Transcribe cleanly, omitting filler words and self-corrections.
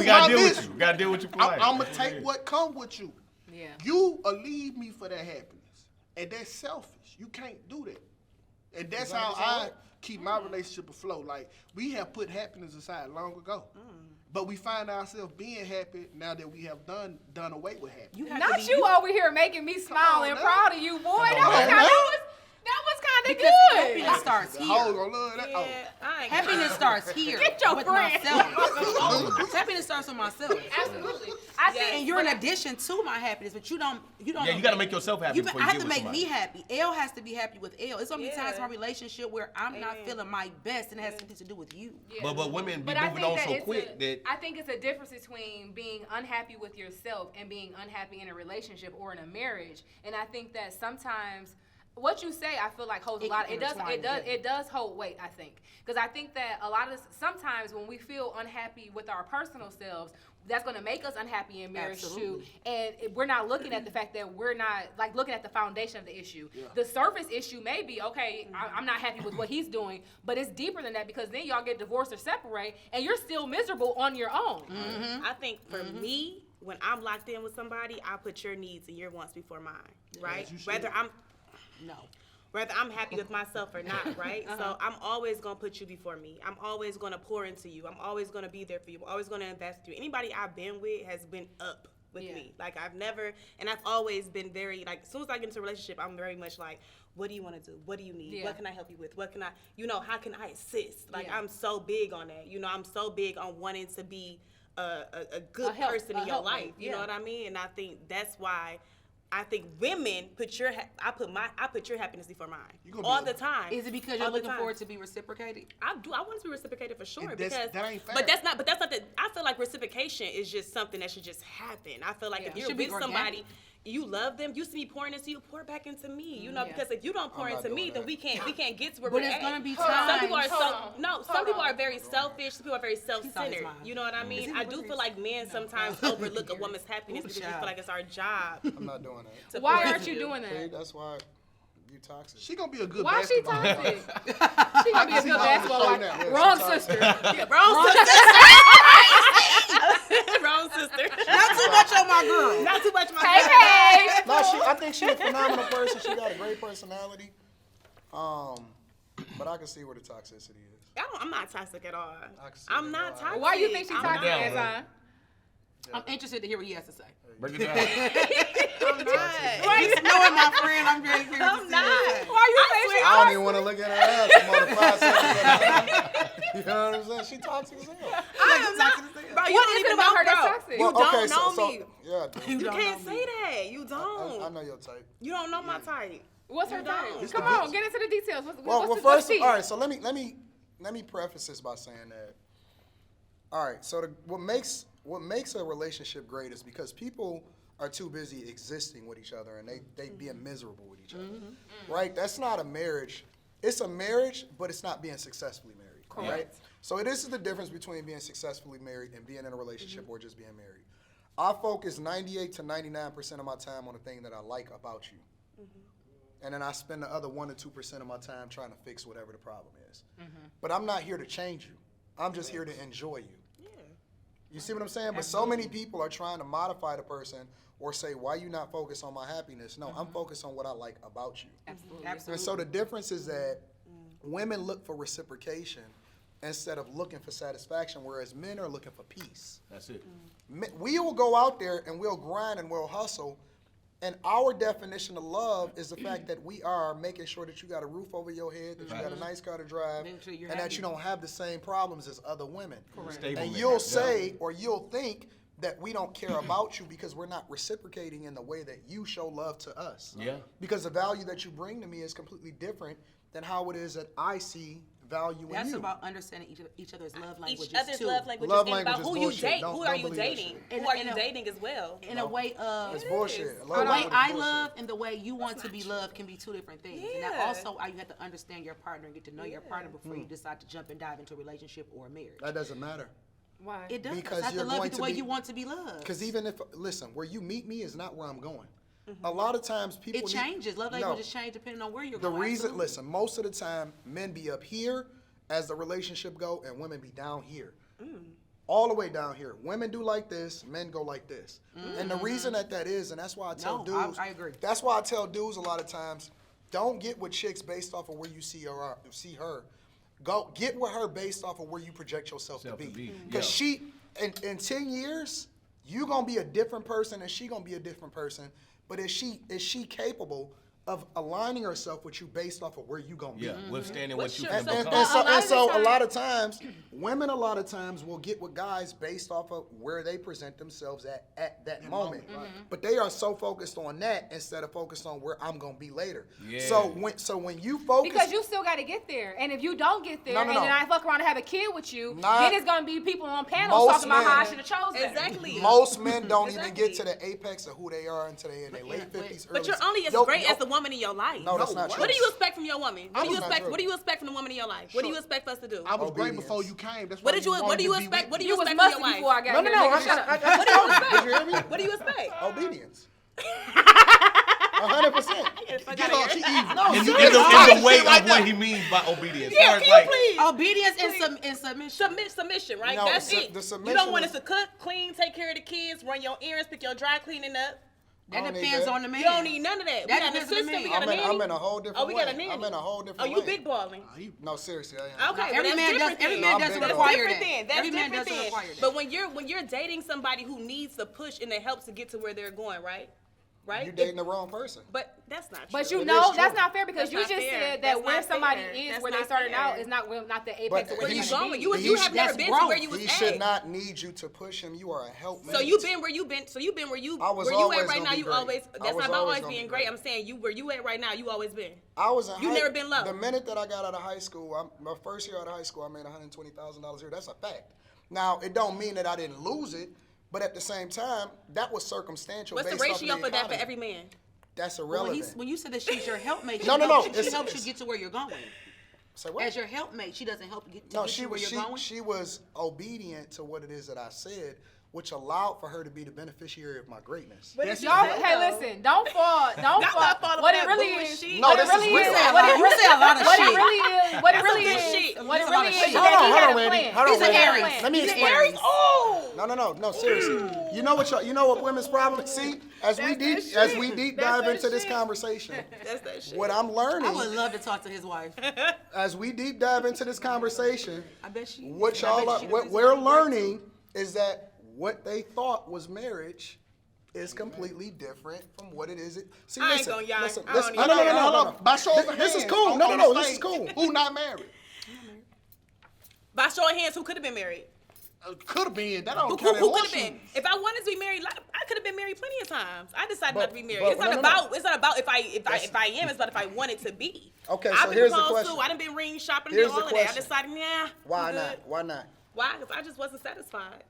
gotta deal mission. with you. Gotta deal with you for life. I'm gonna take what come with you. Yeah. You leave me for that happiness, and that's selfish. You can't do that, and that's how I keep my relationship afloat. Like we have put happiness aside long ago, but we find ourselves being happy now that we have done away with happiness. Not you over here making me smile and proud of you, boy. That was kind of Because good. happiness starts here. Happiness starts here. Get your with friend. myself. Happiness starts with myself. Absolutely. I think, And you're an addition to my happiness, but you don't. Yeah, you gotta make yourself happy before you I deal have to with make somebody. me happy. L has to be happy with L. It's so many times in my relationship where I'm not feeling my best, and it has something to do with you. Yeah. But women be But I moving think on that so it's quick that I think it's a difference between being unhappy with yourself and being unhappy in a relationship or in a marriage. And I think that sometimes what you say, I feel like holds a lot. It does hold weight, I think, because I think that a lot of sometimes when we feel unhappy with our personal selves, that's going to make us unhappy in marriage too. And we're not looking at the fact that we're not like looking at the foundation of the issue. Yeah. The surface issue may be okay. I'm not happy with what he's doing, but it's deeper than that because then y'all get divorced or separate, and you're still miserable on your own. I think for me, when I'm locked in with somebody, I put your needs and your wants before mine, right? Whether I'm happy with myself or not, right? So I'm always gonna put you before me. I'm always gonna pour into you. I'm always gonna be there for you. I'm always gonna invest in you. Anybody I've been with has been up with me. Like I've always been very, like as soon as I get into a relationship, I'm very much like, what do you want to do? What do you need? Yeah. What can I help you with? What can I, how can I assist? Like I'm so big on that. I'm so big on wanting to be a good person in your life. You know what I mean? And I think that's why I think women put your happiness before mine all the time. Is it because you're looking for it to be reciprocated? I do. I want it to be reciprocated for sure. That ain't fair. But that's not the. I feel like reciprocation is just something that should just happen. I feel like if you're with somebody, you love them. You see me pouring into you, pour back into me. Because if you don't pour into me, then we can't get to where we're at. But it's gonna be time. Some people are very selfish. Some people are very self-centered. You know what I mean? I do feel like men sometimes overlook a woman's happiness because we feel like it's our job. I'm not doing that. Why aren't you doing that? That's why you toxic. She gonna be a good Why she basketball toxic? player. She gonna be a good basketball wife. Yeah, Wrong sister. Wrong sister. Wrong sister. Not too much on my girl. Not too much on my girl. Hey. No, I think she's a phenomenal person. She got a great personality. But I can see where the toxicity is. I'm not toxic at all. I'm not toxic. Why you think she's toxic, Anton? I'm interested to hear what he has to say. break it down. I'm not. Just knowing my friend, I'm very curious to see what he says. Why you think she I don't even want to look at her ass. I'm on the 5 seconds. You know what I'm saying? She toxic as hell. I am not. Bro, you What don't is even it about know her that's bro. toxic? You Well, don't okay, know me. Yeah, I do. You can't say that. You don't. I know your type. You don't know my type. What's her You type? don't. Come on, get into the details. Well, What's first, the all right. So let me preface this by saying that. All right. So what makes a relationship great is because people are too busy existing with each other and they being miserable with each other. Mm-hmm. Right? That's not a marriage. It's a marriage, but it's not being successfully married. Correct. Right? So this is the difference between being successfully married and being in a relationship or just being married. I focus 98 to 99% of my time on the thing that I like about you. Mm-hmm. And then I spend the other 1 to 2% of my time trying to fix whatever the problem is. Mm-hmm. But I'm not here to change you. I'm just here to enjoy you. Yeah. You see what I'm saying? Absolutely. But so many people are trying to modify the person or say, why you not focused on my happiness? No, I'm focused on what I like about you. Absolutely. And so the difference is that women look for reciprocation instead of looking for satisfaction, whereas men are looking for peace. That's it. We will go out there and we'll grind and we'll hustle, and our definition of love is the fact that we are making sure that you got a roof over your head, that you got a nice car to drive, and that you don't have the same problems as other women. Correct. And you'll say, or you'll think, that we don't care about you because we're not reciprocating in the way that you show love to us. Yeah. Because the value that you bring to me is completely different than how it is that I see value in you. That's about understanding each other's love languages Each other's too. love languages Love and about language who is you bullshit. date. Don't Who are you believe that dating? shit. Who are you dating as well? In a way of It's bullshit. the way I love and the way you want to be loved can be two different things. And that also you have to understand your partner and get to know your partner before you decide to jump and dive into a relationship or a marriage. That doesn't matter. Why? It does. Because I have to you're love going you the to way be- you want to be loved. Because even if, listen, where you meet me is not where I'm going. A lot of times people It changes. Love languages change depending on where you're The going. reason, Absolutely. listen, most of the time men be up here as the relationship go and women be down here. all the way down here. Women do like this, men go like this. And the reason that is, and that's why I tell dudes, I agree. That's why I tell dudes a lot of times, don't get with chicks based off of where you see her. Go get with her based off of where you project yourself to be. Because she, in 10 years, you gonna be a different person and she gonna be a different person. But is she capable of aligning herself with you based off of where you gonna be? Yeah, withstanding what you sure. can So- become. And so a lot of times, women will get with guys based off of where they present themselves at that moment. But they are so focused on that instead of focused on where I'm gonna be later. Yeah. So when you focus, Because you still got to get there, and if you don't get there, No. and then I fuck around and have a kid with you, Nah. then it's gonna be people on panels Most talking about how I men- should have chose better. Exactly. most men don't even Exactly. get to the apex of who they are until they in their late 50s, But early you're only as great as the woman in your life. No, that's not true. What do you expect from your woman? What do you That's not expect? true. What do you expect from the woman in your life? What do you expect us to do? I was great Obedience. before you came. That's What why did you? What wanted do you to be expect? with What do me. you You was expect from musty your before I wife? got No, here. no, nigga. Shut up. Did you hear me? What do you expect? Obedience. 100%. Get her, she evil. No, In seriously. the way of what he means by obedience. Yeah, Or can like, you please? Obedience and submission. Submission, right? No, That's the it. You submission don't want is- us to cook, clean, take care of the kids, run your errands, pick your dry cleaning up. That I don't need depends that. on the man. You don't need none of that. We That got an depends on the assistant. We man. got a nanny. I'm in a whole different Oh, we got a lane. nanny. I'm in a whole different Oh, you lane. big balling. No, seriously, I am. Okay, Every well, man that's does. different Every then. man I'm doesn't big require Different that. then. That's Every man different doesn't then. require that. But when you're dating somebody who needs the push and the help to get to where they're going, right? You dating the wrong person. But that's not true. But you It know is that's true. not fair because That's you not just fair. said that That's where not somebody fair. is, That's where they not started fair. out, is not the apex But of where Where you you should going? be. You He have never that's been to growth. where you was He at. should not need you to push him. You are a helpmate. So you've been where you've been. So you've been where you I was where you always at right gonna now. be You great. always. I That's was not about always always gonna being be great. great. I'm saying you where you at right now. You always been. I was in You never been low. The minute that I got out of high school, my first year out of high school, I made $120,000 a year. That's a fact. Now, it don't mean that I didn't lose it, but at the same time, that was circumstantial. What's the based off of ratio for that for economy. every man? That's When, irrelevant. when you said that she's your helpmate, she No, she it's- helps you get to where you're going. Say what? As your helpmate, she doesn't help you get to No, get she you where was you're going. she was obedient to what it is that I said, which allowed for her to be the beneficiary of my greatness. Y'all, hey, listen, don't fall. not fall What for it that really is. bullshit. No, What it this is really real. is. You say a What lot- it you really say a lot is. of What shit. it really is. What it That's some really good is. shit. What it That's a lot really of is. shit. That he Hold had on, a Randy. plan. Hold on, He's an Randy. Aries. Let me He's an explain. Aries. Oh. No, seriously. You know what women's problem? See, as we deep dive into this conversation, That's that shit. what I'm learning, I would love to talk to his wife. as we deep dive into this conversation, I bet she. what I bet y'all are, she what does. we're learning is that what they thought was marriage is completely different from what it is. See, I ain't listen, gonna yawn. listen, I don't listen. even- No. By show of This is hands, cool. on- No, on no, the this is stage, cool. Who not married? By show of hands, who could have been married? Could have been. That Who don't count could as have been? If I wanted to be married, I could have been married plenty of times. I decided But- not to be married. but- It's not no. about. It's not about if I am. It's about if I wanted to be. Okay, I've so been here's the proposed question. to. I done been ring shopping, Here's and all the of that. I question. decided, nah. Why I'm not? good. Why not? Why? Because I just wasn't satisfied.